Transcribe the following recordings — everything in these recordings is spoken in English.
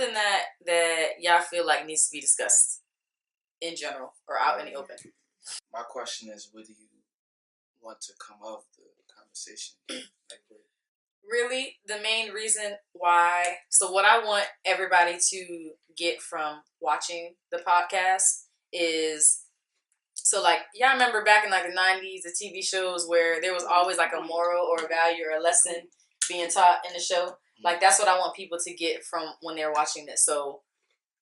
something that y'all feel like needs to be discussed in general or out in the open? My question is, what do you want to come of the conversation? Really, the main reason why. So, what I want everybody to get from watching the podcast is, so like, y'all remember back in like the 90s, the TV shows where there was always like a moral or a value or a lesson being taught in the show. Like, that's what I want people to get from when they're watching this. So,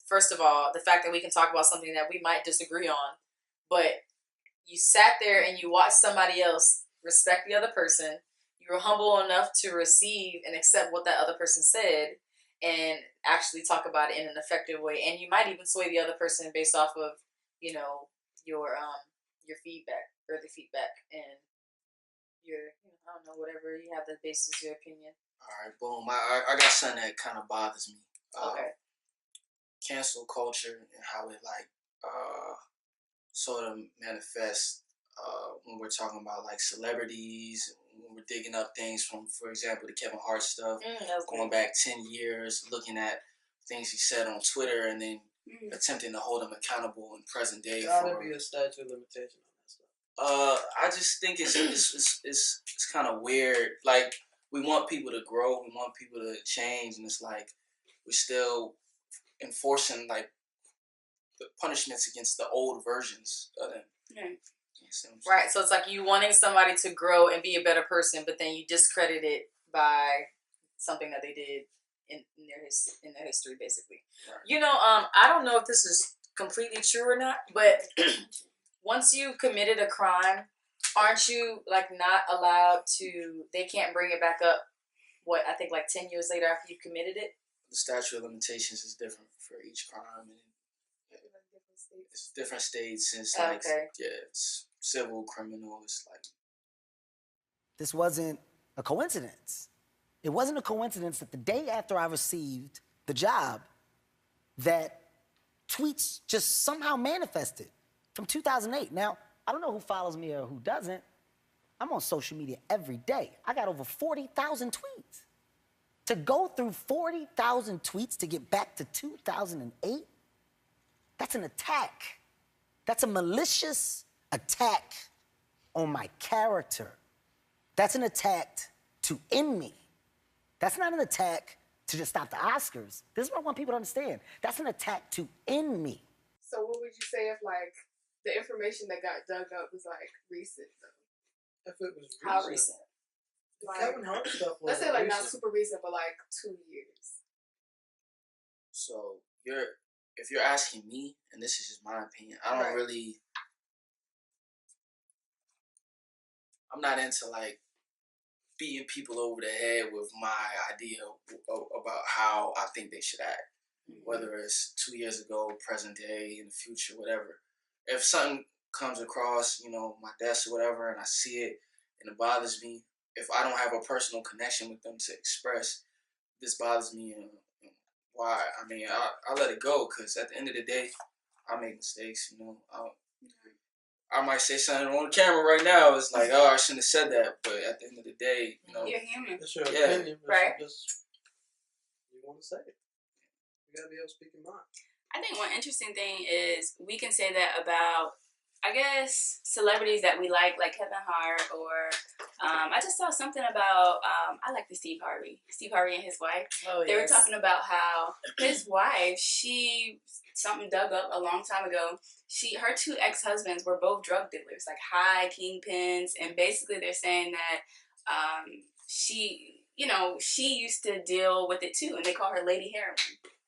first of all, the fact that we can talk about something that we might disagree on, but you sat there and you watched somebody else respect the other person. You were humble enough to receive and accept what that other person said and actually talk about it in an effective way. And you might even sway the other person based off of, you know, your feedback, early feedback, and your, I don't know, whatever you have that basis your opinion. All right, boom. I got something that kind of bothers me. Okay. Cancel culture and how it sort of manifests when we're talking about like celebrities, when we're digging up things from, for example, the Kevin Hart stuff, going back 10 years, looking at things he said on Twitter, and then attempting to hold him accountable in present day. Gotta be a statute of limitation on that stuff. I just think it's kind of weird. Like, we want people to grow, we want people to change, and it's like we're still enforcing like the punishments against the old versions of them. Right, so it's like you wanting somebody to grow and be a better person, but then you discredit it by something that they did in their history, basically. Right. You know, I don't know if this is completely true or not, but once you've committed a crime, aren't you like not allowed to? They can't bring it back up. What, I think like 10 years later after you've committed it. The statute of limitations is different for each crime, and it's different states. Since like it's civil, criminal. It's like, this wasn't a coincidence. It wasn't a coincidence that the day after I received the job, that tweets just somehow manifested from 2008. Now, I don't know who follows me or who doesn't. I'm on social media every day. I got over 40,000 tweets. To go through 40,000 tweets to get back to 2008, that's an attack. That's a malicious attack on my character. That's an attack to end me. That's not an attack to just stop the Oscars. This is what I want people to understand. That's an attack to end me. So what would you say if, like, the information that got dug up was, like, recent, though? If it was recent. How recent? Like, Kevin Hart stuff was let's say, like, recent. not super recent, but, like, 2 years. So if you're asking me, and this is just my opinion, I don't really, I'm not into like beating people over the head with my idea about how I think they should act, whether it's 2 years ago, present day, in the future, whatever. If something comes across, you know, my desk or whatever, and I see it and it bothers me, if I don't have a personal connection with them to express, this bothers me, and why? I mean, I let it go, because at the end of the day, I make mistakes, you know. I might say something on the camera right now. It's like, oh, I shouldn't have said that. But at the end of the day, you know. You're human. It's your opinion. Right. You want to say it. You got to be able to speak your mind. I think one interesting thing is we can say that about, I guess, celebrities that we like Kevin Hart, or I just saw something about, I like the Steve Harvey and his wife. Oh, they were talking about how his wife, something dug up a long time ago, her 2 ex-husbands were both drug dealers, like high kingpins, and basically they're saying that she used to deal with it too, and they call her Lady Heroin.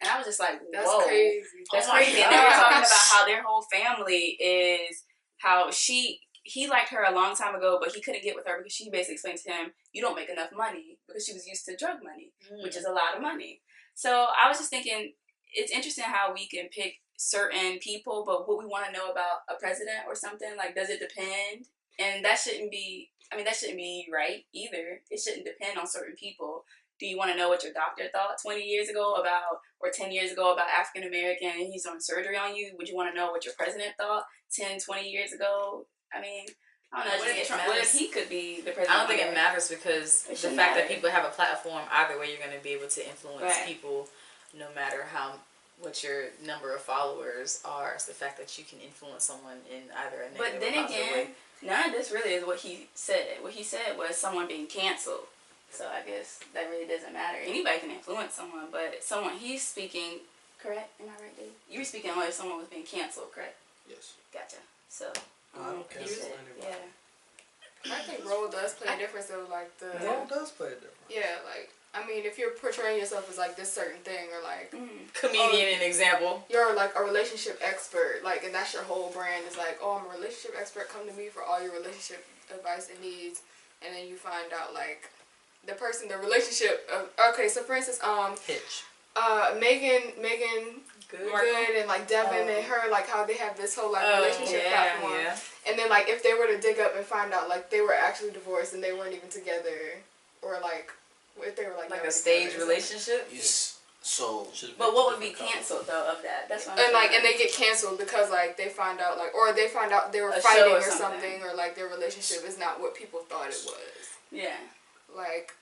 And I was just like, whoa. That's crazy. That's crazy. And they were talking about how their whole family is, how he liked her a long time ago, but he couldn't get with her because she basically explained to him, you don't make enough money, because she was used to drug money, which is a lot of money. So I was just thinking, it's interesting how we can pick certain people, but what we want to know about a president or something, like, does it depend? And that shouldn't be right either. It shouldn't depend on certain people. Do you want to know what your doctor thought 20 years ago about, or 10 years ago about African American, and he's doing surgery on you? Would you want to know what your president thought 10, 20 years ago? I mean, I don't know. What if he could be the president? I don't think it matters, because the fact that people have a platform, either way, you're going to be able to influence people no matter what your number of followers are. It's the fact that you can influence someone in either a negative But then or positive again, way. none of this really is what he said. What he said was someone being canceled. So I guess that really doesn't matter. Anybody can influence someone, but someone he's speaking, correct? Am I right, Dave? You were speaking on if someone was being canceled, correct? Yes. Gotcha. So, I don't he cancel said, anybody. yeah. I think role does play a difference though, like the Role does play a difference. yeah, like I mean, if you're portraying yourself as like this certain thing or like Comedian, an example. you're like a relationship expert, like, and that's your whole brand is like, oh, I'm a relationship expert. Come to me for all your relationship advice and needs, and then you find out like the relationship. Okay, so for instance, Hitch. Megan Good. and like Devin and her, like how they have this whole like relationship platform. Yeah. And then like if they were to dig up and find out like they were actually divorced and they weren't even together, or like if they were like Like never a stage together. relationship. So But what would be canceled though of that? That's what I'm And like saying. and they get canceled because like they find out like or they find out they were A fighting show or or something. something or like their relationship is not what people thought it was. Yeah. Like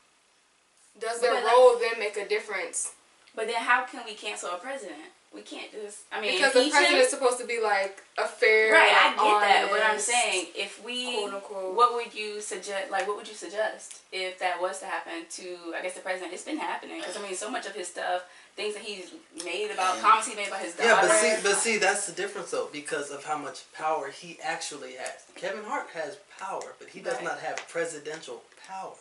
does But their then, role then make a difference? But then how can we cancel a president? We can't just. I mean, Because the impeach him? president is supposed to be like a fair, Right, I like, get that, but I'm honest, saying if we, quote unquote. what would you suggest? Like, what would you suggest if that was to happen to? I guess the president. It's been happening because I mean, so much of his stuff, things that he's made about comments he made about his daughter. Yeah, but see, that's the difference though, because of how much power he actually has. Kevin Hart has power, but he does Right. not have presidential power.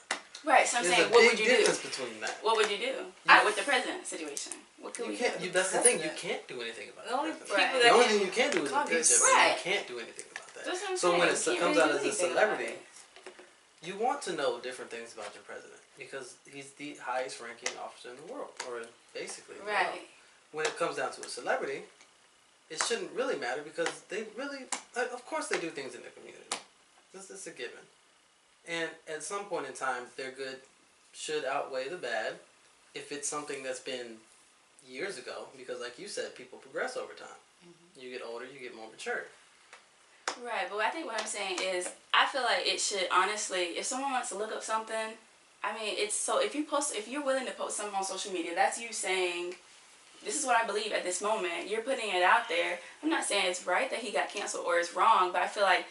Right. So I'm There's saying, a what big would you do? difference between that. What would you do with the president situation? What could You we can't. do? That's the thing. You President. can't do anything about The only that. people Right. The that only can thing you can do is impeach Congress. him. and Right. You can't do anything about that. That's what I'm So saying. when You it can't comes really out do as a anything about celebrity, it. you want to know different things about your president because he's the highest ranking officer in the world, or basically in the world. Right. When it comes down to a celebrity, it shouldn't really matter because they really, of course, they do things in the community. This is a given. And at some point in time, their good should outweigh the bad. If it's something that's been years ago, because like you said, people progress over time. Mm-hmm. You get older, you get more mature. Right, but I think what I'm saying is, I feel like it should honestly, if someone wants to look up something, I mean, it's so if you're willing to post something on social media, that's you saying, this is what I believe at this moment. You're putting it out there. I'm not saying it's right that he got canceled or it's wrong, but I feel like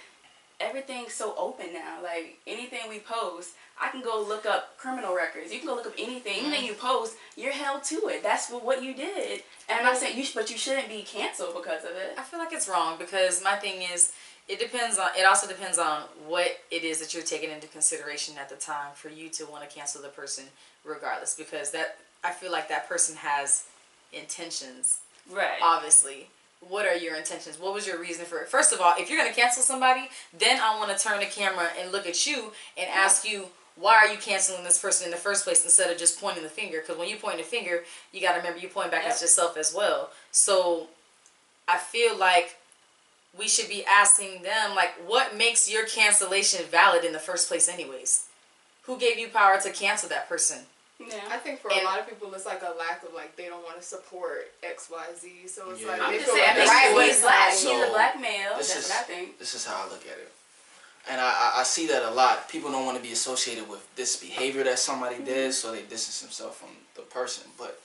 everything's so open now. Like anything we post, I can go look up criminal records. You can go look up anything. Anything you post, you're held to it. That's what you did. And I'm not saying but you shouldn't be canceled because of it. I feel like it's wrong because my thing is, it also depends on what it is that you're taking into consideration at the time for you to want to cancel the person regardless, because I feel like that person has intentions. Right. Obviously. What are your intentions? What was your reason for it? First of all, if you're going to cancel somebody, then I want to turn the camera and look at you and ask you, why are you canceling this person in the first place instead of just pointing the finger? Because when you point the finger, you got to remember you point back at yourself as well. So I feel like we should be asking them, like, what makes your cancellation valid in the first place anyways? Who gave you power to cancel that person? Yeah. I think for a lot of people, it's like a lack of like they don't want to support X, Y, Z. So it's like I'm they just feel saying, like right, they're he's black. So, He's a black male. this That's is- what I think. This is how I look at it. And I see that a lot. People don't want to be associated with this behavior that somebody did, so they distance themselves from the person. But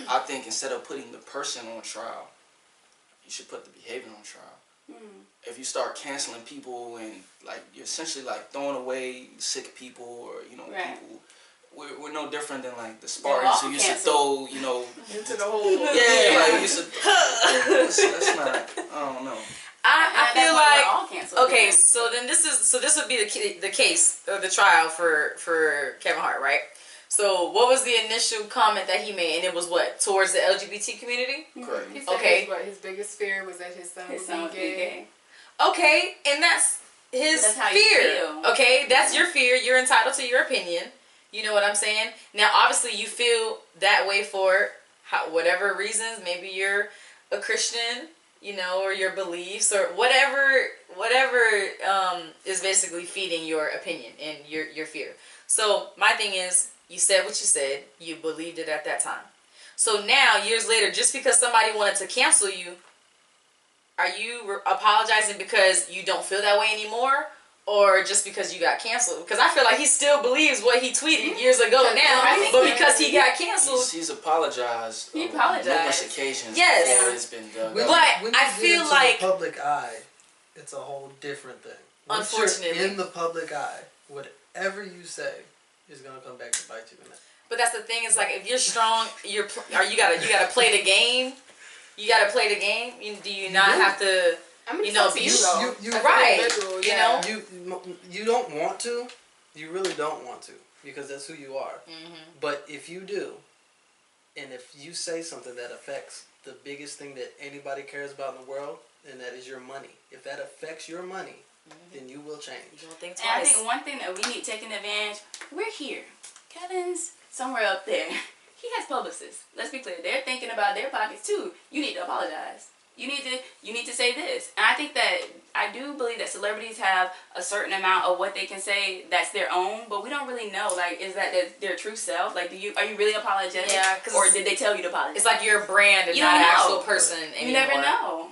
I think instead of putting the person on trial, you should put the behavior on trial. If you start canceling people and like you're essentially like throwing away sick people or Right. people, we're no different than like the They're Spartans all who used to canceled. throw into the whole like you used to. That's not. I don't know. I feel like we're all canceled. okay, Yeah. so then this would be the case or the trial for Kevin Hart, right? So what was the initial comment that he made, and it was what towards the LGBT community? Correct. He said Okay. his biggest fear was that his son His would son be would be gay. gay. Okay, and that's his That's how you fear. feel. Okay, that's your fear. You're entitled to your opinion. You know what I'm saying? Now, obviously, you feel that way for whatever reasons. Maybe you're a Christian, or your beliefs, or whatever is basically feeding your opinion and your fear. So my thing is, you said what you said. You believed it at that time. So now, years later, just because somebody wanted to cancel you, are you apologizing because you don't feel that way anymore? or just because you got canceled? Because I feel like he still believes what he tweeted years ago now, but because he got canceled, he's apologized. He apologized. Numerous occasions. Yes. Before it's been done. When, But when you I get feel into like- the public eye, it's a whole different thing. Once Unfortunately. you're in the public eye, whatever you say is gonna come back to bite you in that. but that's the thing. Is like if you're strong, you gotta play the game. You gotta play the game. Do you not have to? I mean, You know, it's up to you- though. you- As an right, individual, you yeah. know? You don't want to. You really don't want to because that's who you are. Mm-hmm. But if you do, and if you say something that affects the biggest thing that anybody cares about in the world, and that is your money. If that affects your money, then you will change. You don't think And I twice. think one thing that we need taking advantage, we're here. Kevin's somewhere up there. He has publicists. Let's be clear. They're thinking about their pockets too. You need to apologize. You need to say this. And I think that I do believe that celebrities have a certain amount of what they can say that's their own, but we don't really know. Like, is that their true self? Like, are you really apologetic? Yeah, 'cause or did they tell you to apologize? It's like you're a brand and You not don't an know. actual person anymore. you never know.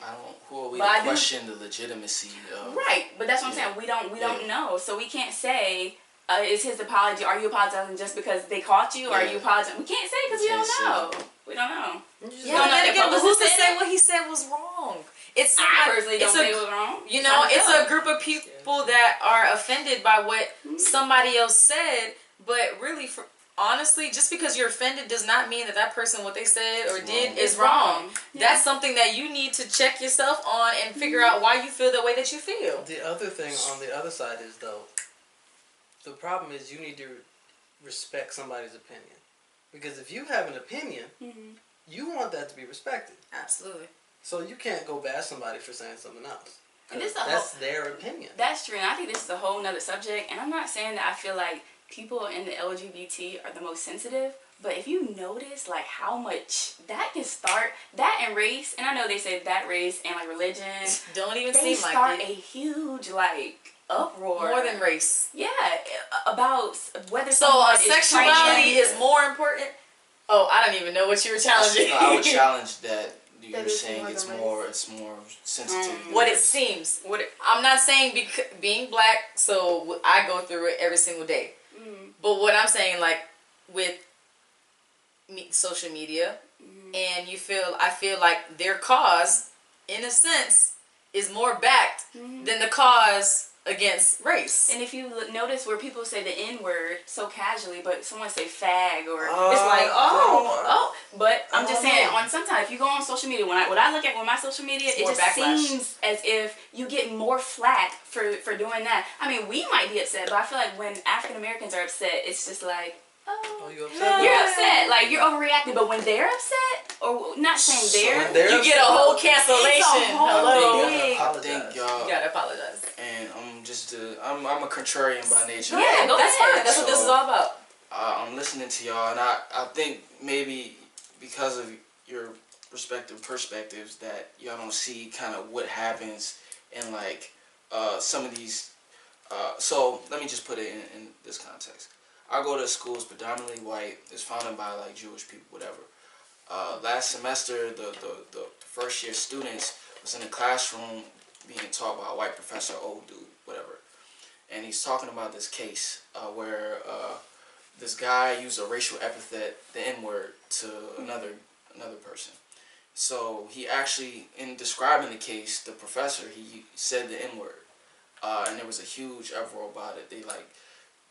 Who are we But I to do- question the legitimacy of? Right, but that's what I'm Yeah. saying. We don't Yeah. know, so we can't say is his apology. Are you apologizing just because they caught you, or are Yeah. you apologizing? We can't say because we Can't don't say. know. We don't know. Yeah, don't but know then that again, but who's to publicist say said it? what he said was wrong? It's I not- personally it's don't a- think it was wrong. You know, it's a group of people that are offended by what somebody else said, but really, honestly, just because you're offended does not mean that that person, what they said or did, is wrong. Yeah. That's something that you need to check yourself on and figure out why you feel the way that you feel. The other thing on the other side is, though, the problem is you need to respect somebody's opinion. Because if you have an opinion, you want that to be respected. Absolutely. So you can't go bash somebody for saying something else. And this 'Cause a that's their opinion. That's true, and I think this is a whole nother subject. And I'm not saying that I feel like people in the LGBT are the most sensitive, but if you notice, like, how much that can start, that and race, and I know they say that race and, like, religion, Don't even they seem start like a huge, like, uproar. more than race. Yeah, about whether So someone is sexuality transgender. is more important. Oh, I don't even know what you were challenging. I would challenge that. That You're is saying more it's than more sensitive. What it seems. I'm not saying being black, so I go through it every single day. But what I'm saying, like with social media, and I feel like their cause, in a sense, is more backed than the cause against race. And if you notice where people say the N-word so casually, but someone say fag, or it's like, oh. But I'm just saying, on sometimes if you go on social media, when I look at my social media, it more just backlash. seems as if you get more flack for doing that. I mean, we might be upset, but I feel like when African Americans are upset, it's just like, Oh, you upset? you're upset, like you're overreacting. But when they're upset, or not saying when they're You get a whole cancellation. It's a whole Hello. big- I think y'all, You gotta apologize. and I'm a contrarian by nature. Yeah, go that's ahead. fine. That's what this is all about. I'm listening to y'all, and I think maybe because of your respective perspectives that y'all don't see kind of what happens in like some of these. So let me just put it in this context. I go to schools predominantly white. It's founded by like Jewish people, whatever. Last semester, the first year students was in a classroom being taught by a white professor, old dude, whatever. And he's talking about this case where this guy used a racial epithet, the N-word, to another person. So he actually, in describing the case, the professor, he said the N-word. And there was a huge uproar about it. They like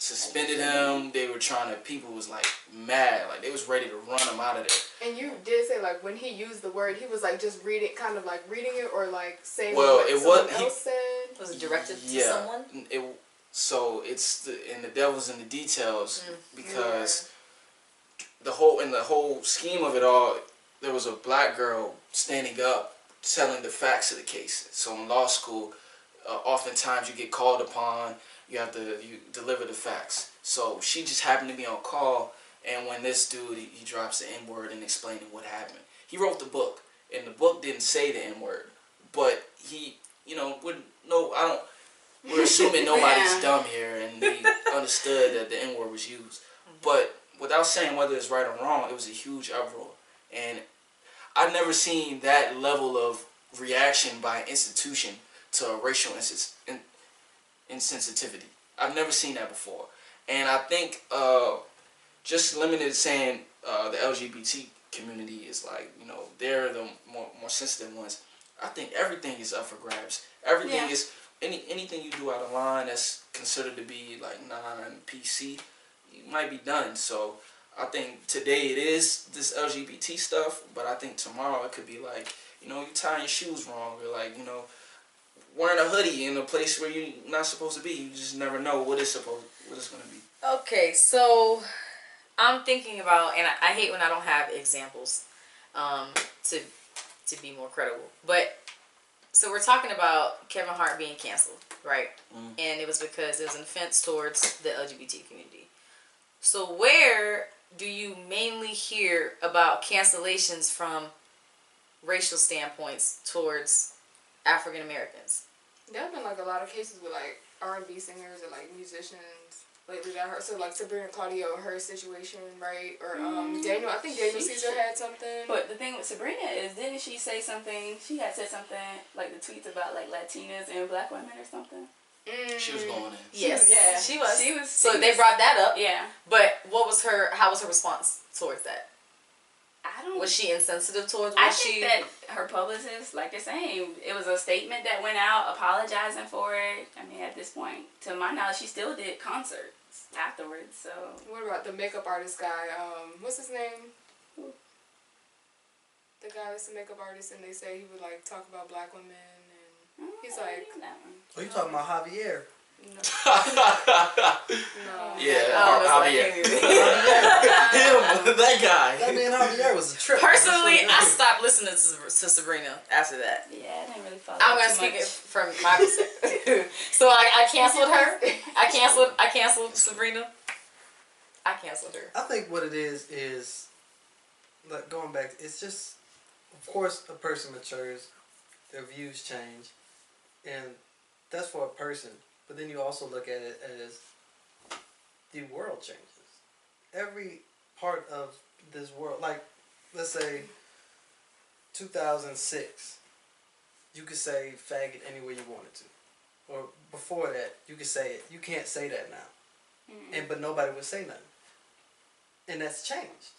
suspended him. They were people was like mad. Like they was ready to run him out of there. And you did say, like, when he used the word, he was like just reading it, or like saying Well, what it someone was- else said. Was it directed to Yeah. someone? So it's the devil's in the details because the whole scheme of it all, there was a black girl standing up telling the facts of the case. So in law school, oftentimes you get called upon, you deliver the facts. So she just happened to be on call, and when this dude he drops the N-word and explaining what happened. He wrote the book, and the book didn't say the N-word, but he wouldn't. No, I don't. We're assuming nobody's Yeah. dumb here, and he understood that the N-word was used. But without saying whether it's right or wrong, it was a huge uproar. And I've never seen that level of reaction by an institution to a racial insensitivity. I've never seen that before. And I think just limited saying the LGBT community is like, you know, they're the more sensitive ones. I think everything is up for grabs. Everything is anything you do out of line that's considered to be like non-PC, you might be done. So I think today it is this LGBT stuff, but I think tomorrow it could be like, you know, you tying your shoes wrong, or like, you know, wearing a hoodie in a place where you're not supposed to be. You just never know what it's going to be. Okay, so I'm thinking about, and I hate when I don't have examples to be more credible. But so we're talking about Kevin Hart being canceled, right? And it was because it was an offense towards the LGBT community. So where do you mainly hear about cancellations from racial standpoints towards African Americans? There have been like a lot of cases with like R&B singers or like musicians lately that hurt. So like Sabrina Claudio, her situation, right? Or Daniel, I think Daniel Caesar had something. But the thing with Sabrina is, didn't she say something? She had said something like the tweets about like Latinas and black women or something. She was going in. Yes, yeah, she was. She was. So they brought that up. Yeah. But how was her response towards that? I don't. Was she insensitive towards what I think that her publicist, like you're saying, it was a statement that went out apologizing for it. I mean, at this point, to my knowledge, she still did concerts afterwards. So what about the makeup artist guy? What's his name? Who? The guy that's a makeup artist, and they say he would like talk about black women, and he's like, Oh, you talking about Javier? no. Yeah, Javier. Him, that guy. That man Javier was a trip. Personally, I stopped listening to Sabrina after that. Yeah, I didn't really follow. I'm gonna speak it from my perspective. So I canceled her. I canceled Sabrina. I canceled her. I think what it is like going back. It's just, of course, a person matures, their views change, and that's for a person. But then you also look at it as the world changes. Every part of this world, like, let's say 2006, you could say faggot any way you wanted to. Or before that, you could say it. You can't say that now. But nobody would say nothing. And that's changed.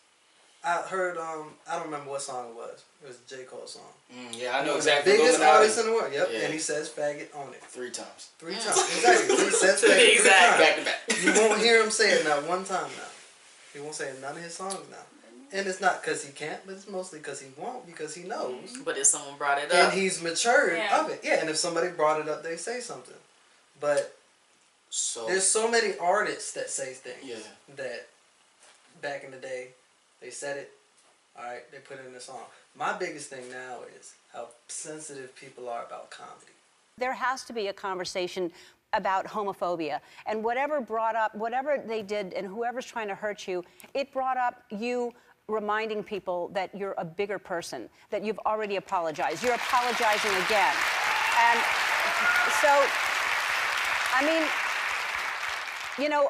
I heard, I don't remember what song it was. It was a J. Cole song. Yeah, I know exactly. The biggest artist in the world. Yep. Yeah. And he says faggot on it. 3 times. 3 times. Exactly. He says faggot 3 times. Back to back. You won't hear him say it not one time now. He won't say it in none of his songs now. And it's not because he can't, but it's mostly because he won't, because he knows. But if someone brought it up. And he's matured of it. Yeah, and if somebody brought it up, they say something. But there's so many artists that say things that back in the day, they said it, all right, they put it in a song. My biggest thing now is how sensitive people are about comedy. There has to be a conversation about homophobia. And whatever they did, and whoever's trying to hurt you, it brought up you reminding people that you're a bigger person, that you've already apologized. You're apologizing again. And so, I mean, you know,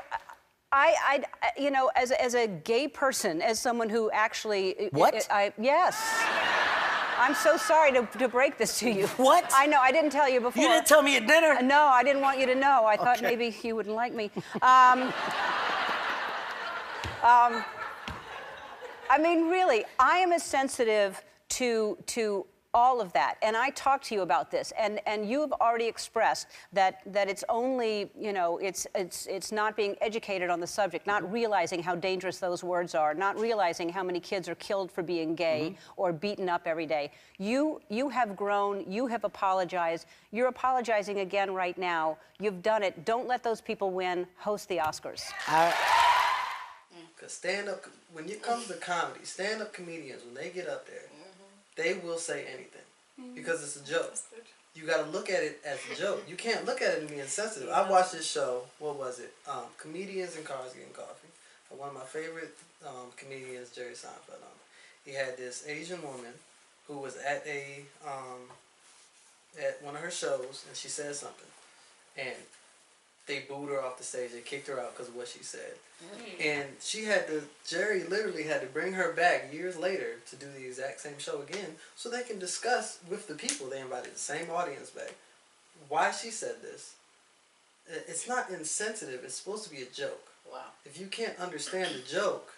you know, as a gay person, as someone who actually... What? Yes. I'm so sorry to break this to you. What? I know, I didn't tell you before. You didn't tell me at dinner? No, I didn't want you to know. I thought maybe you wouldn't like me. I mean, really, I am as sensitive to all of that, and I talked to you about this, and you've already expressed that it's only, you know, it's not being educated on the subject, not realizing how dangerous those words are, not realizing how many kids are killed for being gay or beaten up every day. You have grown, you have apologized, you're apologizing again right now. You've done it. Don't let those people win. Host the Oscars. Because stand-up, when it comes to comedy, stand-up comedians, when they get up there, they will say anything because it's a joke. You got to look at it as a joke. You can't look at it and be insensitive. I watched this show. What was it? Comedians in Cars Getting Coffee. One of my favorite comedians, Jerry Seinfeld. He had this Asian woman who was at one of her shows, and she said something, and they booed her off the stage. They kicked her out because of what she said. And Jerry literally had to bring her back years later to do the exact same show again so they can discuss with the people. They invited the same audience back why she said this it's not insensitive. It's supposed to be a joke. Wow. If you can't understand the joke,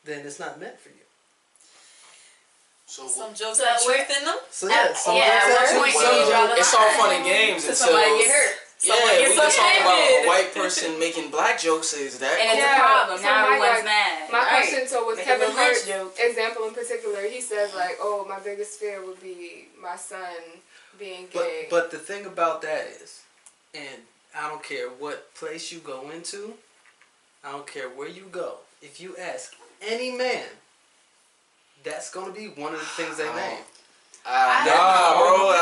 then it's not meant for you. So Some jokes So have we're- truth in them. So yeah, some yeah, jokes at have what truth, point some do you draw jokes- the it's all line? fun and games So until somebody get hurt. Someone yeah, we gets can talk about offended. a white person making black jokes. Is that And it's Yeah, a problem. so Now my, everyone's like, mad. My right? question, so with Make a Kevin little lynch Hart's joke. example in particular, he says like, oh, my biggest fear would be my son being gay. But the thing about that is, and I don't care what place you go into, I don't care where you go. If you ask any man, that's gonna be one of the things they name. nah, bro.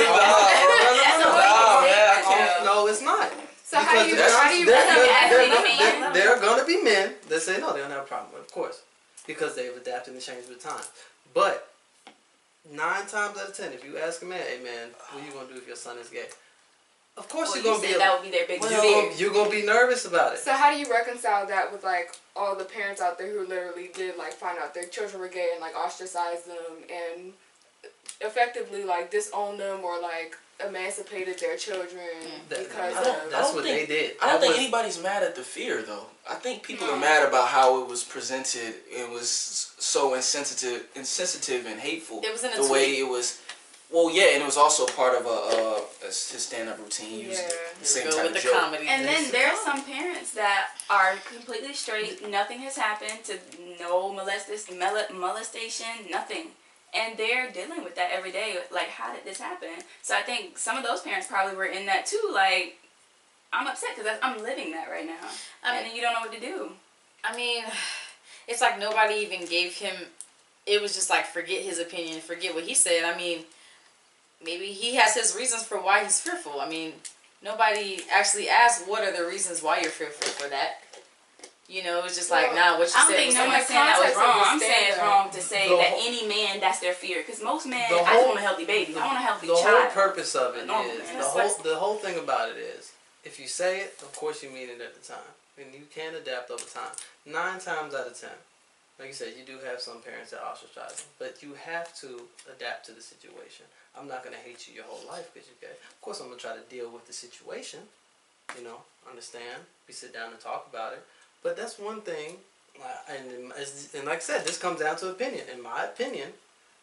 Nah, man, I can't. No, it's not. So how do you man. There are gonna be men that say no, they don't have a problem with it, of course, because they've adapted and changed with time. But 9 times out of 10, if you ask a man, hey man, what are you gonna do if your son is gay? Of course Well, you're gonna you be. said that would be their biggest fear. You're gonna be nervous about it. So how do you reconcile that with like all the parents out there who literally did like find out their children were gay and like ostracize them and effectively like disown them or like emancipated their children because That's what they did. I don't think anybody's mad at the fear, though. I think people are mad about how it was presented. It was so insensitive and hateful. It was in a the tweet. way it was. Well, yeah, and it was also part of his stand-up routine. He was the same Go type with of the joke. comedy. And then there are some parents that are completely straight. Nothing has happened to no molestation, nothing. And they're dealing with that every day. Like, how did this happen? So I think some of those parents probably were in that too. Like, I'm upset because I'm living that right now. And then you don't know what to do. I mean, it's like nobody even gave him. It was just like, forget his opinion, forget what he said. I mean, maybe he has his reasons for why he's fearful. I mean, nobody actually asked what are the reasons why you're fearful for that. You know, it's just like, nah, what you I don't said think was no wrong. one's saying that was context of wrong. the I'm saying it's stand-up. wrong to say The that whole- any man, that's their fear. Because most men, The I just whole- want a healthy baby. I want a healthy The child. whole purpose of it Normal is man. the whole thing about it is if you say it, of course you mean it at the time, and you can adapt over time. 9 times out of 10, like you said, you do have some parents that ostracize them, but you have to adapt to the situation. I'm not gonna hate you your whole life because you're gay. Of course, I'm gonna try to deal with the situation. You know, understand. We sit down and talk about it. But that's one thing. And like I said, this comes down to opinion. In my opinion,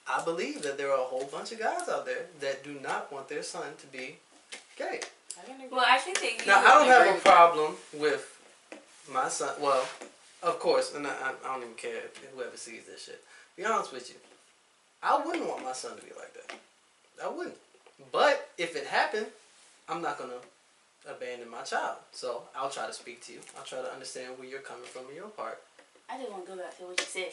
I believe that there are a whole bunch of guys out there that do not want their son to be gay. Well, I think they. Now, I don't have a problem with my son. Well, of course, and I don't even care if whoever sees this shit. Be honest with you, I wouldn't want my son to be like that. I wouldn't. But if it happened, I'm not gonna abandon my child. So I'll try to speak to you. I'll try to understand where you're coming from in your part. I just want to go back to what you said.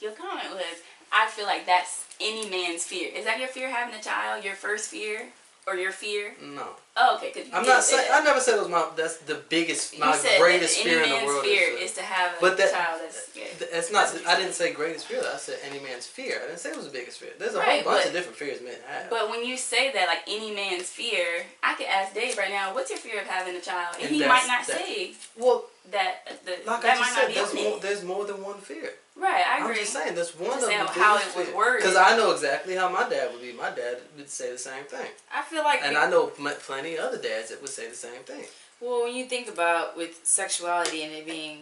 Your comment was, I feel like that's any man's fear. Is that your fear having a child? Your first fear? Or your fear? No. Oh, okay. Cause I'm not saying. I never said it was that's the biggest, my greatest fear in the world. Any man's fear is to have a child that's gay. It's not. I didn't say greatest fear. I said any man's fear. I didn't say it was the biggest fear. There's a whole bunch of different fears men have. But when you say that, like any man's fear, I could ask Dave right now, what's your fear of having a child? And he might not say well that. Like that I might just not said, be on it. there's more than one fear. Right, I agree. I'm just saying, that's one Just of the saying biggest how it was worded. Because I know exactly how my dad would be. My dad would say the same thing. I feel like, and I know plenty of other dads that would say the same thing. well, when you think about with sexuality and it being,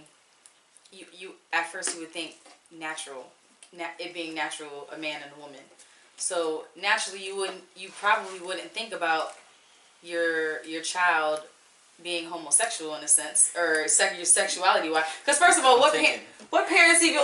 you at first you would think natural, it being natural, a man and a woman. So naturally, you probably wouldn't think about your child being homosexual in a sense, or your sexuality wise. Because first of all, what parents even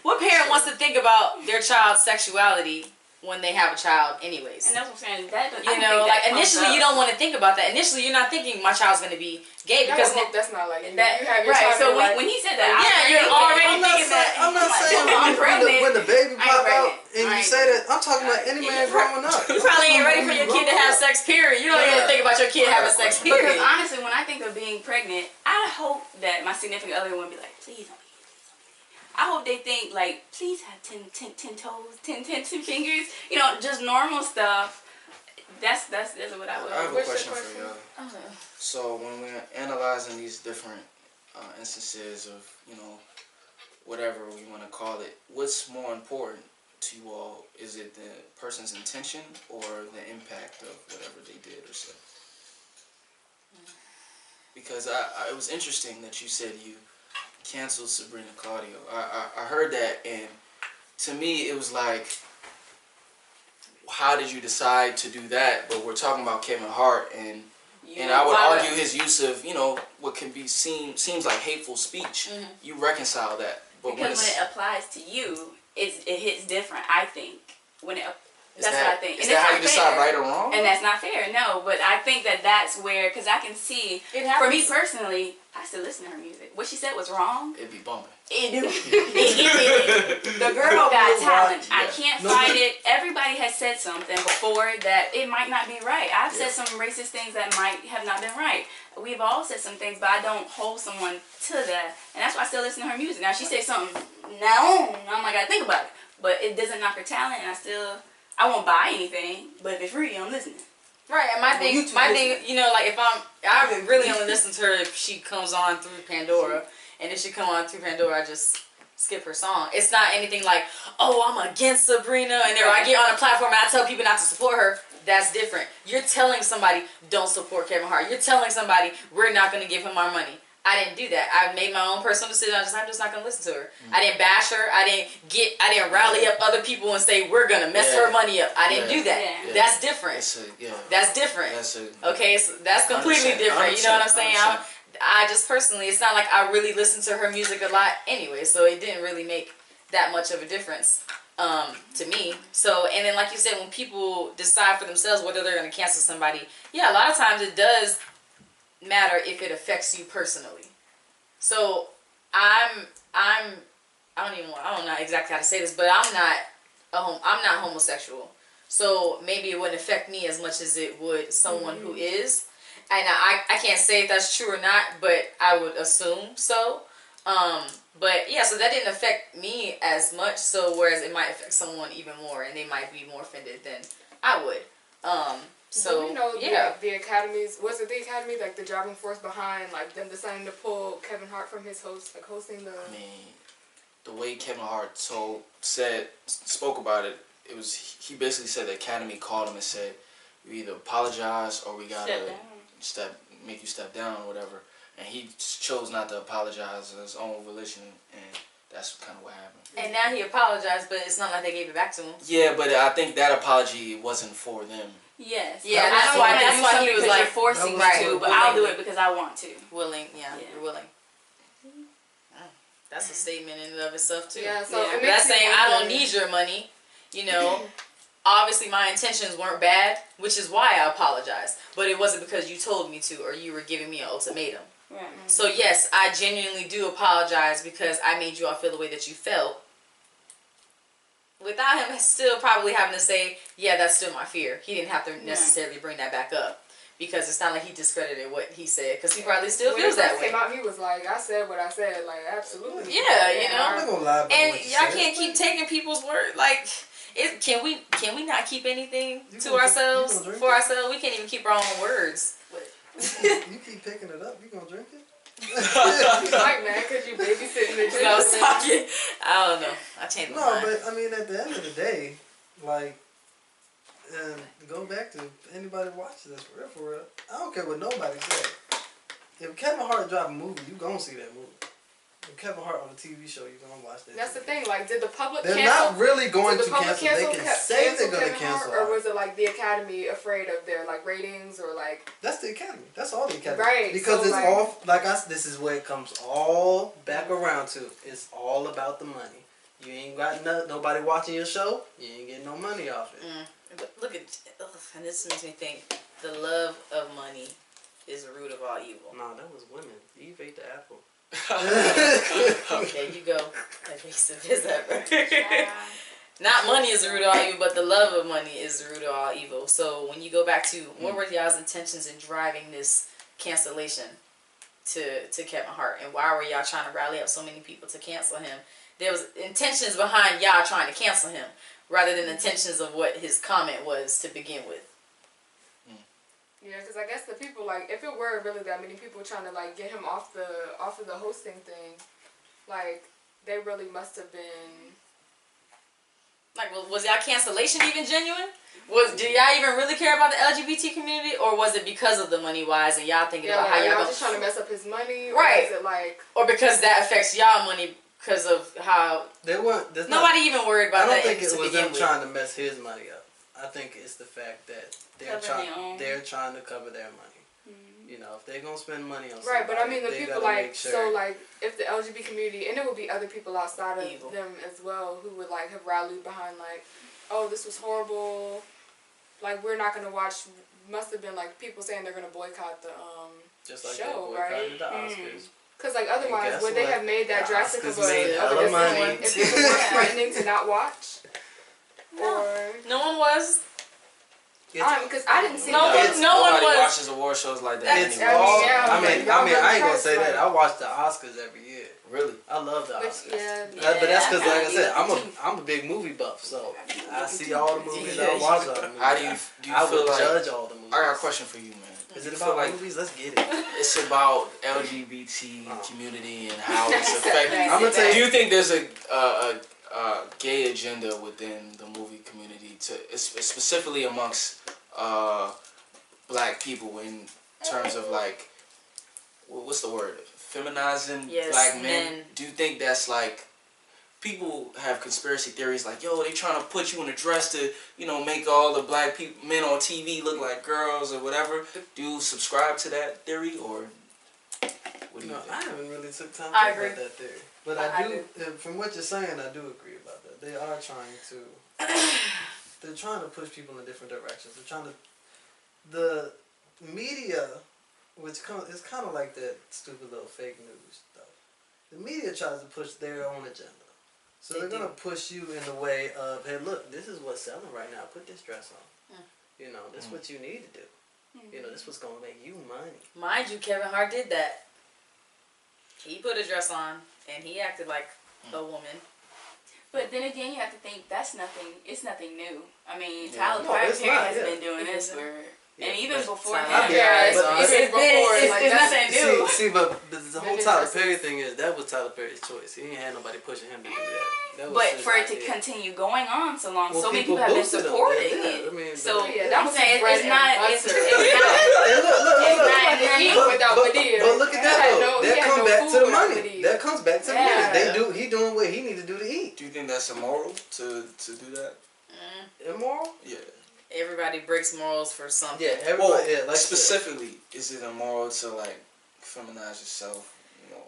what parent wants to think about their child's sexuality when they have a child anyways? And that's what I'm saying. That you know, like initially you don't want to think about that. Initially you're not thinking my child's going to be gay because that's not like you. That, You have your right. child. So like, when he said that, you're already thinking that. I'm not saying I'm pregnant. when the baby I ain't pop out pregnant. and I you ain't say that. I'm talking about any man growing up. You probably ain't ready for your kid to have sex, period. You don't even think about your kid having sex, Because period. honestly, when I think of being pregnant, I hope that my significant other wouldn't be like, please don't be gay, please don't be gay. I hope they think like, please have 10 toes, 10 fingers, you know, just normal stuff. That's what I would. I have a What's question your for y'all. Uh-huh. So when we're analyzing these different instances of, you know, whatever we want to call it, what's more important to you all? Is it the person's intention or the impact of whatever they did or said? because it was interesting that you said you canceled Sabrina Claudio. I heard that, and to me it was like, how did you decide to do that? But we're talking about Kevin Hart, and I would argue his use of, you know, what can be seems like hateful speech. You reconcile that, but because when it applies to you, it hits different. I think when it. That's what I think. Is that how you decide right or wrong? And that's not fair, no. But I think that's where, because I can see, for me personally, I still listen to her music. What she said was wrong. It'd be bumping. It do. The girl got talent. I can't fight it. Everybody has said something before that it might not be right. I've said some racist things that might have not been right. We've all said some things, but I don't hold someone to that. And that's why I still listen to her music. Now, she says something, no, I'm like, I gotta think about it. But it doesn't knock her talent, and I won't buy anything, but if it's free, I'm listening. Right, and my thing, you know, like if I would really only listen to her if she comes on through Pandora, and if she come on through Pandora, I just skip her song. It's not anything like, oh, I'm against Sabrina, and then I get on a platform and I tell people not to support her. That's different. You're telling somebody, don't support Kevin Hart. You're telling somebody, we're not going to give him our money. I didn't do that. I made my own personal decision. I'm just not gonna listen to her. I didn't bash her. I didn't rally up other people and say we're gonna mess her money up. I didn't do that. Yeah. That's different. That's different. Okay, so that's completely different. You know what I'm saying? I just personally, it's not like I really listen to her music a lot anyway, so it didn't really make that much of a difference to me. So, and then like you said, when people decide for themselves whether they're gonna cancel somebody, yeah, a lot of times it does matter if it affects you personally. So I don't know exactly how to say this, but I'm not homosexual. So maybe it wouldn't affect me as much as it would someone who is. And I can't say if that's true or not, but I would assume so. But yeah, so that didn't affect me as much. So whereas it might affect someone even more, and they might be more offended than I would. So you know, the academies, was it the academy, like the driving force behind like them deciding to pull Kevin Hart from his hosting the? I mean, the way Kevin Hart spoke about it, he basically said the academy called him and said, you either apologize or we gotta make you step down or whatever. And he chose not to apologize on his own volition, and that's kind of what happened. And now he apologized, but it's not like they gave it back to him. Yeah, but I think that apology wasn't for them. Yes. Yeah, that's why he was like forcing me to, but I'll do it because I want to. Willing, you're willing. That's a statement in and of itself too. Yeah, so that's saying I don't need your money. You know, obviously my intentions weren't bad, which is why I apologized. But it wasn't because you told me to or you were giving me an ultimatum. Right. So yes, I genuinely do apologize because I made you all feel the way that you felt. Without him still probably having to say, yeah, that's still my fear. He didn't have to necessarily bring that back up. Because it's not like he discredited what he said. Because he probably still feels that way. When he came out, he was like, I said what I said. Like, absolutely. Yeah, you know. I'm not gonna lie about and what you y'all said, can't keep taking people's word. Like, can we not keep anything to ourselves, for ourselves? We can't even keep our own words. You keep picking it up, you gonna drink it? You might, man, because you babysitting the I was talking. I don't know. I changed my mind. No, but I mean, at the end of the day, like, and go back to anybody watching this, for real. I don't care what nobody said. If Kevin Hart drop a movie, you gonna see that movie. If Kevin Hart on a TV show, you gonna watch that. That's the thing. Like, did the public They're cancel? not really going to public cancel. They can say they're going to cancel. Or was it like the Academy afraid of their like ratings or like? That's the Academy. That's all the Academy. Right. Because so, it's like, all like us. This is where it comes all back around to. It's all about the money. You ain't got nobody watching your show. You ain't getting no money off it. Look at, and this makes me think. The love of money is the root of all evil. No, that was women. Eve ate the apple. There you go. Evasive as ever. Not money is the root of all evil, but the love of money is the root of all evil. So when you go back to what were y'all's intentions in driving this cancellation to Kevin Hart, and why were y'all trying to rally up so many people to cancel him? There was intentions behind y'all trying to cancel him, rather than intentions of what his comment was to begin with. Yeah, because I guess the people, like, if it were really that many people trying to, like, get him off of the hosting thing, like, they really must have been... Like, well, was y'all cancellation even genuine? Do y'all even really care about the LGBT community, or was it because of the money wise and y'all thinking about how y'all just trying to mess up his money, or right? Is it like, or because that affects y'all money because of how They weren't. nobody even worried about that. I don't think it was them with. trying to mess his money up. I think it's the fact that they're trying to cover their money. You know, if they're gonna spend money on something, right? But I mean, the people like sure. so like if the LGBT community, and there would be other people outside of them as well who would like have rallied behind like, oh, this was horrible. Like, we're not gonna watch. Must have been like people saying they're gonna boycott the just like show, they right? the Oscars. Because like otherwise, would they have made that drastic of a money if people were threatening to not watch? No. Or No one was. because I didn't see no one was. watches award shows like that. It's anymore. all. yeah, I mean, I ain't gonna say like- that. I watch the Oscars every year. Really? I love the Oscars. yeah. But that's because, like I said, I'm a big movie buff, so I see all the movies. I watch all the movies. How do you I feel would like? judge all the movies. I got a question for you, man. Is it You about feel like movies? Let's get it. it's about LGBT community and how it's affecting? I'm gonna tell Do you. you think there's a gay agenda within the movie community specifically amongst black people in terms of like what's the word, feminizing black men? Do you think that's like people have conspiracy theories like, yo, they trying to put you in a dress to, you know, make all the black men on TV look like girls or whatever? Do you subscribe to that theory, or what do you think? I haven't really took time to I think agree. about that theory. But I do, from what you're saying, I do agree about that. They are trying to, they're trying to push people in different directions. They're trying to, the media, it's kind of like that stupid little fake news stuff. The media tries to push their own agenda. So they're going to push you in the way of, hey, look, this is what's selling right now. Put this dress on. You know, this is what you need to do. You know, this is what's going to make you money. Mind you, Kevin Hart did that. He put a dress on and he acted like a woman. But then again, you have to think it's nothing new. I mean, Tyler Perry has been doing this for, and even before him. It's nothing new. See, but the whole Tyler Perry thing is, that was Tyler Perry's choice. He ain't had nobody pushing him to do that. But for it to continue going on so long, so many people have been supporting it. I mean, so that I'm saying it's not But look at that though. That comes back to the money. That comes back to the money. He doing what he need to do to eat. Do you think that's immoral to do that? Immoral? Yeah. Everybody breaks morals for something. Yeah, everybody. Like specifically, is it immoral to like feminize yourself? You know.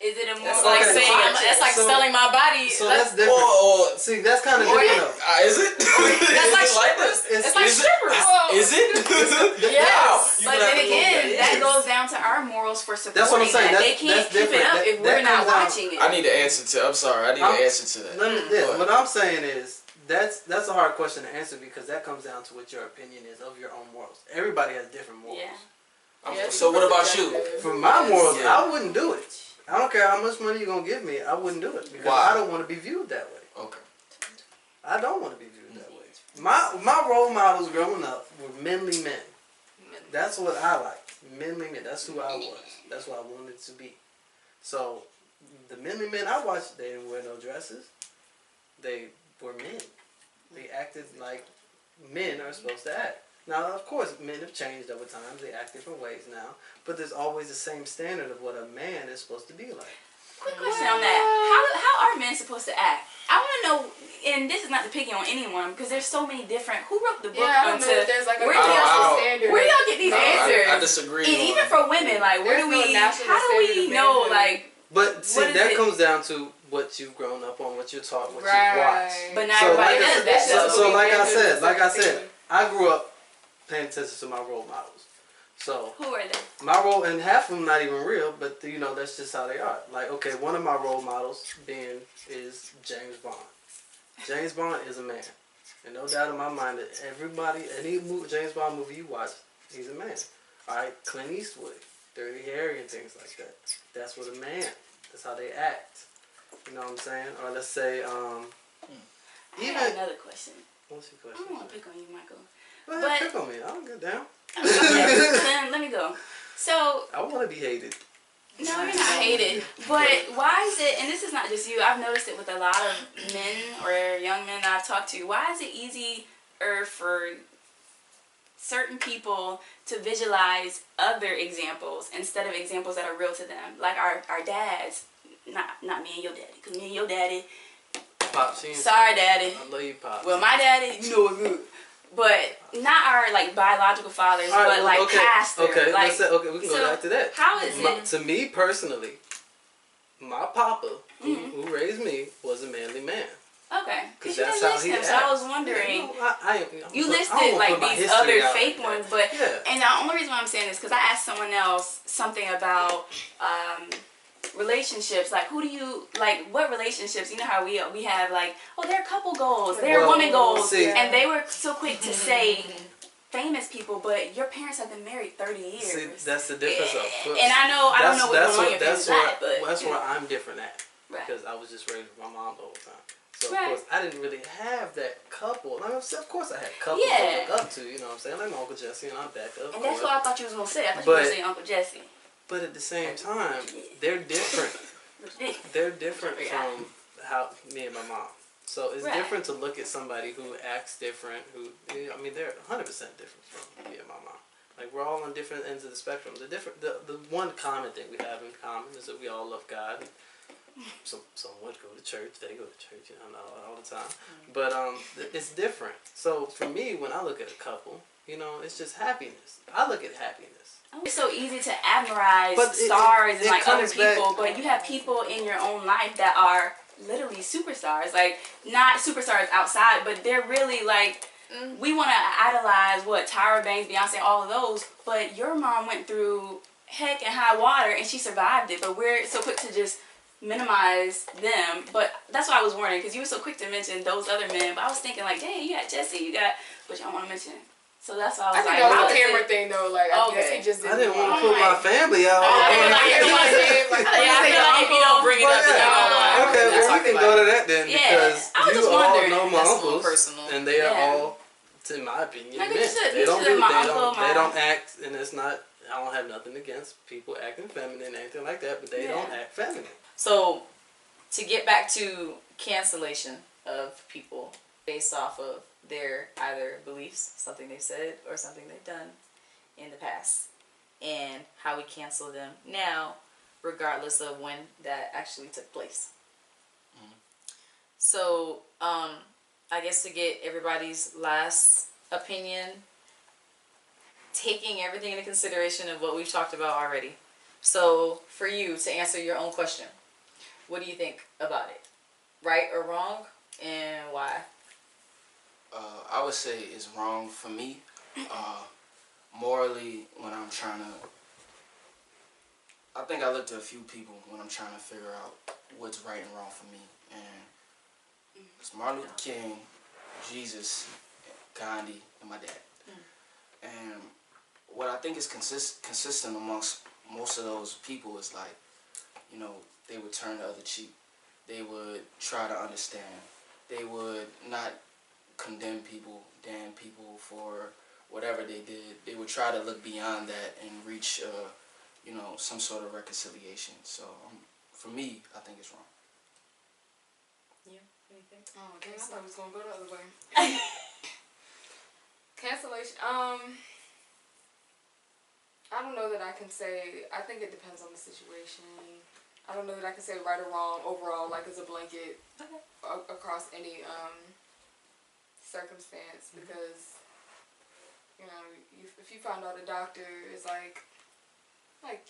Is it immoral? That's like saying that's like selling my body. So that's different. See, that's kind of different. Is it? That's like strippers. It's like strippers. Is it? Yes. But then again, that goes down to our morals for supporting. That's what I'm saying. They can't keep it up if we're not watching it. I need an answer to. I'm sorry. I need an answer to that. What I'm saying is, that's a hard question to answer because that comes down to what your opinion is of your own morals. Everybody has different morals. Yeah. So what about you? For my morals, I wouldn't do it. I don't care how much money you're gonna give me. I wouldn't do it because I don't want to be viewed that way. Okay. I don't want to be viewed that way. My role models growing up were manly men. That's what I liked. Manly men. That's who I was. That's what I wanted to be. So the manly men I watched, they didn't wear no dresses. They were men. They acted like men are supposed to act. Now, of course, men have changed over time. They act different ways now. But there's always the same standard of what a man is supposed to be like. Quick question on that. How are men supposed to act? I want to know, and this is not to pick on anyone, because there's so many different, who wrote the book there's like a standard. Where do y'all get these answers? I disagree. And even for women, like, how do we know, like... But see, that comes down to what you've grown up on, what you're taught, what you've watched. But not everybody does that. So like I said, I grew up paying attention to my role models. So who are they? My role, and half of them not even real, but you know that's just how they are. Like, okay, one of my role models is James Bond. James Bond is a man, and no doubt in my mind that any James Bond movie you watch, he's a man. All right, Clint Eastwood, Dirty Harry, and things like that. That's what a man. That's how they act. You know what I'm saying? Or let's say, I have another question. What's your question? I don't want to pick on you, Michael. Go ahead, pick on me. I don't get down. Okay, let me go. So I want to be hated. No, you're not hated. But why is it, and this is not just you, I've noticed it with a lot of men or young men that I've talked to, why is it easy or for certain people to visualize other examples instead of examples that are real to them. Like our dads, not me and your daddy, because me and your daddy, Pop, sorry daddy. I love you, Pop. Well, my daddy, you know what's good. But not our like biological fathers, All right, but like pastors. Okay, like, let's say, we can go back to that. How is it? To me personally, my papa, who raised me, was a manly man. Okay, because you that's didn't how list he him, so acts. I was wondering. You listed like these other fake ones, but yeah. And the only reason why I'm saying this because I asked someone else something about relationships. Like, who do you like? What relationships? You know how we have like, oh, they're couple goals, they're woman goals, and they were so quick to say famous people, but your parents have been married 30 years. See, that's the difference. And I don't know what's going on your parents' life, but that's where I'm different at. Right. Because I was just raised with my mom the whole time. So, Right. of course, I didn't really have that couple. I mean, of course, I had couples Yeah. to look up to, you know what I'm saying? Like my Uncle Jesse and Aunt Becca. And that's what I thought you was going to say. I thought you were going to say Uncle Jesse. But at the same time, they're different. They're different from how me and my mom. So it's different to look at somebody who acts different, I mean, they're 100% different from me and my mom. Like, we're all on different ends of the spectrum. The one common thing we have in common is that we all love God. Someone go to church, they go to church, you know, all the time. But it's different. So for me, when I look at a couple, you know, it's just happiness. I look at happiness. It's so easy to admire stars and like other people, but you have people in your own life that are literally superstars. Like, not superstars outside, but they're really like, we want to idolize Tyra Banks, Beyonce, all of those, but your mom went through heck and high water and she survived it, but we're so quick to just minimize them. But that's why I was wondering, because you were so quick to mention those other men, but I was thinking like, dang, you got Jesse, but you don't want to mention. So that's why I was think like, that was a camera thing though. Like, I guess he just I didn't want to put my family out. I feel like if you don't bring it up, okay, well, we can go to that then, because I was you just all wondering. know my That's uncles, personal. and they are all, in my opinion, Like, men. you should have They don't act, and it's not. I don't have nothing against people acting feminine, anything like that, but they don't act feminine. So, to get back to cancellation of people based off of their either beliefs, something they've said, or something they've done in the past, and how we cancel them now, regardless of when that actually took place. So, I guess to get everybody's last opinion, taking everything into consideration of what we've talked about already. So, for you to answer your own question, what do you think about it? Right or wrong, and why? I would say it's wrong for me. Morally, when I'm trying to... I think I looked at a few people when I'm trying to figure out what's right and wrong for me. And it's Martin Luther King, Jesus, Gandhi, and my dad. And what I think is consistent amongst most of those people is like, you know, they would turn the other cheek. They would try to understand. They would not condemn people, damn people for whatever they did. They would try to look beyond that and reach, you know, some sort of reconciliation. So for me, I think it's wrong. Yeah, anything? Oh, dang, I thought it was going to go the other way. Cancellation. I don't know that I can say. I think it depends on the situation. I don't know that I can say right or wrong overall, like as a blanket across any circumstance, because you know, if you find out a doctor is like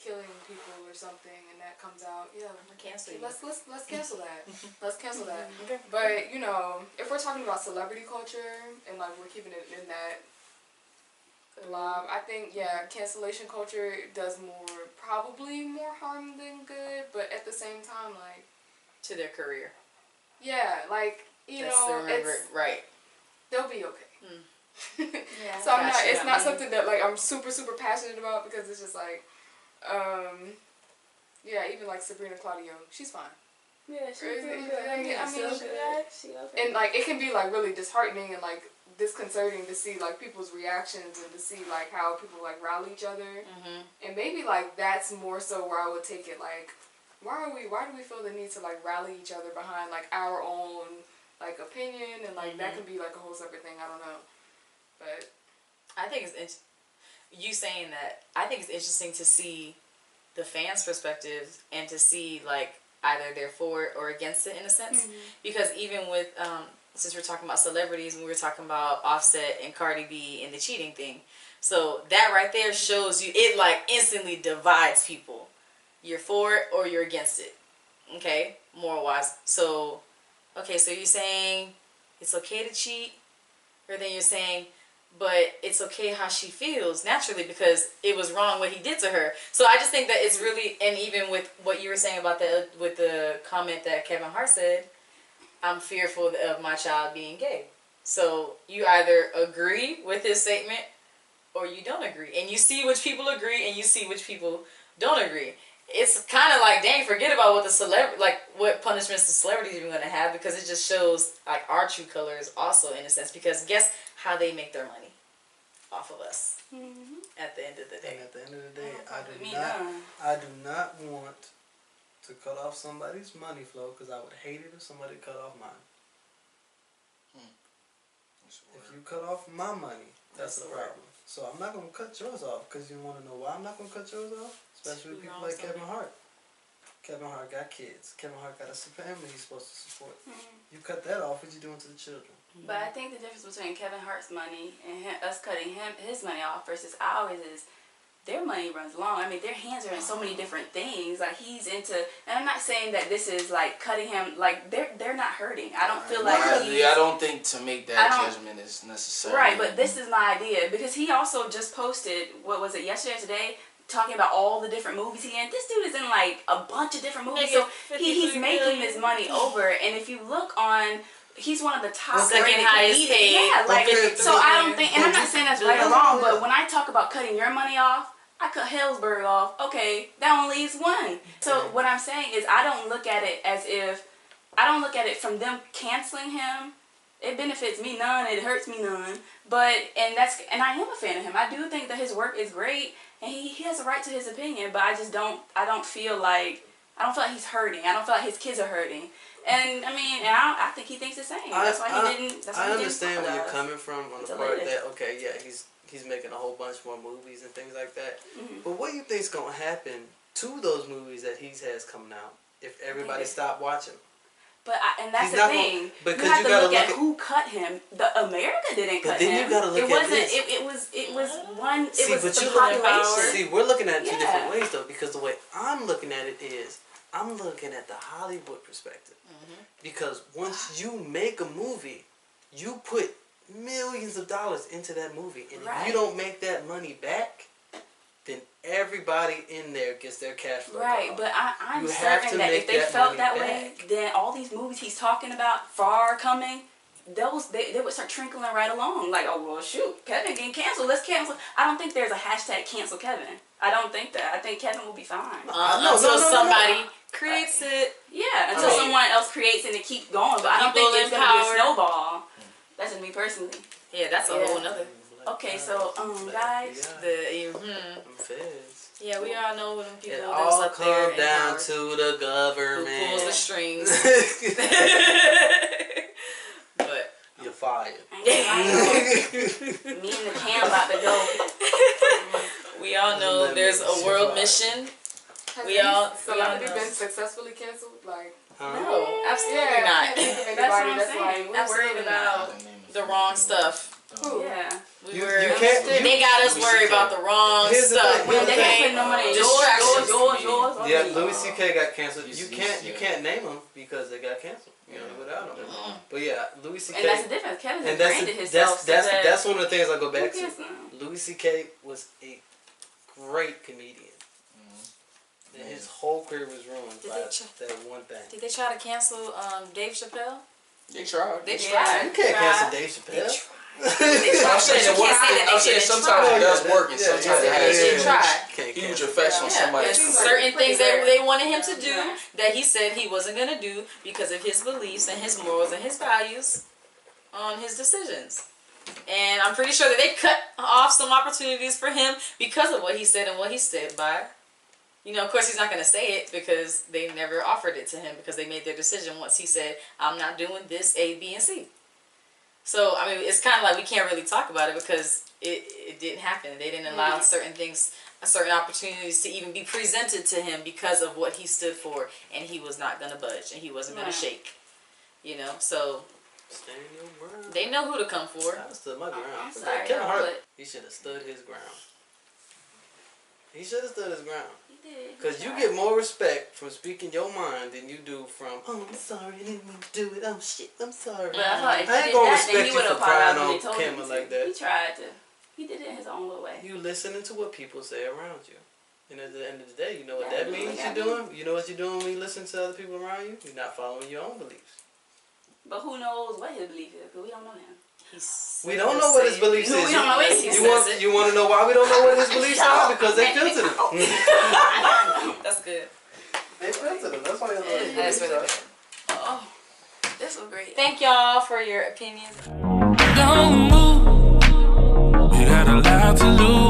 killing people or something, and that comes out, Cancel you. let's cancel that. Let's cancel that. Okay. But you know, if we're talking about celebrity culture and like we're keeping it in that live, I think cancellation culture does probably more harm than good, but at the same time, like, To their career. like, you know, right. they'll be okay. So it's not something that like I'm super passionate about, because it's just like, even like Sabrina Claudio, she's fine. Yeah, she's doing good. I mean, she okay. And like it can be like really disheartening and like disconcerting to see like people's reactions and to see like how people like rally each other. And maybe like that's more so where I would take it, like, why do we feel the need to like rally each other behind like our own like opinion, and like that can be like a whole separate thing, I don't know. But I think it's you saying that. I think it's interesting to see the fans' perspective and to see like either they're for it or against it in a sense. Because even with since we're talking about celebrities and we were talking about Offset and Cardi B and the cheating thing, so that right there shows you it like instantly divides people. You're for it or you're against it. Okay, moral wise. So okay, so you're saying it's okay to cheat, or then you're saying, but it's okay how she feels naturally because it was wrong what he did to her. So I just think that it's really, and even with what you were saying about with the comment that Kevin Hart said, I'm fearful of my child being gay. So you either agree with his statement or you don't agree, and you see which people agree and you see which people don't agree. It's kind of like, dang, forget about what what punishments the celebrities are going to have, because it just shows like our true colors also in a sense, because guess how they make their money off of us at the end of the day. And at the end of the day, I do not want to cut off somebody's money flow, because I would hate it if somebody cut off mine. If you cut off my money, that's the problem. So I'm not going to cut yours off, because you want to know why I'm not going to cut yours off? Especially with people like Kevin Hart. Kevin Hart got kids. Kevin Hart got a family he's supposed to support. You cut that off, what you doing to the children? But I think the difference between Kevin Hart's money and us cutting his money off versus ours is their money runs long. I mean, their hands are in so many different things. Like, he's into, and I'm not saying that this is like cutting him, like they're not hurting. I don't feel like I don't think to make that judgment is necessary. Right, but this is my idea, because he also just posted, what was it, yesterday or today, talking about all the different movies he in. This dude is in like a bunch of different movies, so he's making his money over. And if you look on, he's one of the top second highest paid. Yeah, like, so I don't think, and I'm not saying that's right or wrong, but when I talk about cutting your money off, I cut Hellsberg off. Okay, that only leaves one. So what I'm saying is, I don't look at it from them canceling him. It benefits me none. It hurts me none. But and I am a fan of him. I do think that his work is great, and he has a right to his opinion. But I don't feel like he's hurting. I don't feel like his kids are hurting. And I mean, and I think he thinks the same. That's why he didn't. That's why I he didn't understand where you're apologize. coming from on the part that he's making a whole bunch more movies and things like that. But what do you think's gonna happen to those movies that he has coming out if everybody stopped watching? But that's the thing. Because you have to look at who cut him. America didn't cut him. But then you gotta look at this. It was one. See, It was but the you population. See, we're looking at it two different ways though. Because the way I'm looking at it is, I'm looking at the Hollywood perspective. Because once you make a movie, you put millions of dollars into that movie, and if you don't make that money back, then everybody in there gets their cash flow. Right, but I'm certain that if they felt that way, then all these movies he's talking about far coming, they would start trickling right along. Like, oh well, shoot, Kevin getting canceled. Let's cancel. I don't think there's a hashtag cancel Kevin. I don't think that. I think Kevin will be fine. Until somebody creates it. Yeah, until someone else creates it and it keeps going. But I don't think it's gonna be a snowball. That's just me personally. Yeah, that's a whole nother. Okay, so guys, Feds. Yeah, we all know them people It that's all up there comes down to the government. who pulls the strings. But you're fired. me and the Cam about to go. We all know there's a world mission. Has celebrity been successfully canceled? Like, no, absolutely not. That's what I'm saying. We're worried about the wrong stuff. Yeah. They got us worried about the wrong stuff. When they can't put no money in yours. Yeah, Louis C.K. got canceled. You can't name them because they got canceled. You know, without them. But yeah, Louis C.K. And that's the difference. Kevin has branded himself. That's one of the things I go back to. Louis C.K. was a great comedian. And his whole career was ruined by that one thing. Did they try to cancel Dave Chappelle? They tried. They tried. You can't cancel Dave Chappelle. I'm saying sometimes it does work and sometimes it has huge effects on somebody. Certain things they wanted him to do that he said he wasn't going to do because of his beliefs and his morals and his values on his decisions. And I'm pretty sure that they cut off some opportunities for him because of what he said and what he stood by. You know, of course, he's not going to say it because they never offered it to him because they made their decision once he said, I'm not doing this, A, B, and C. So, I mean, it's kind of like we can't really talk about it because it didn't happen. They didn't allow certain things, certain opportunities to even be presented to him because of what he stood for, and he was not going to budge, and he wasn't going to shake. You know, so Stand your ground. they know who to come for. I stood my ground. I'm sorry, Kevin Hart, but he should have stood his ground. He should have stood his ground. he did. Because you get more respect from speaking your mind than you do from, oh, I'm sorry, I didn't mean to do it. Oh, shit, I'm sorry. But I thought if I he ain't did gonna that, respect then he you would for have crying apologized when on they told him camera to. like that. He tried to. He did it in his own little way. You listening to what people say around you. And at the end of the day, you know what Yeah, that means yeah. you're doing? You know what you're doing when you listen to other people around you? You're not following your own beliefs. But who knows what his belief is? Because we don't know him. We don't know what his beliefs is. We don't know his beliefs. You want to know why we don't know what his beliefs are? Because they filtered him. That's good. They filtered him. That's why you don't know what his That's beliefs really are. good. Oh, this was great. Thank y'all for your opinions. Don't move. We got a lot to lose.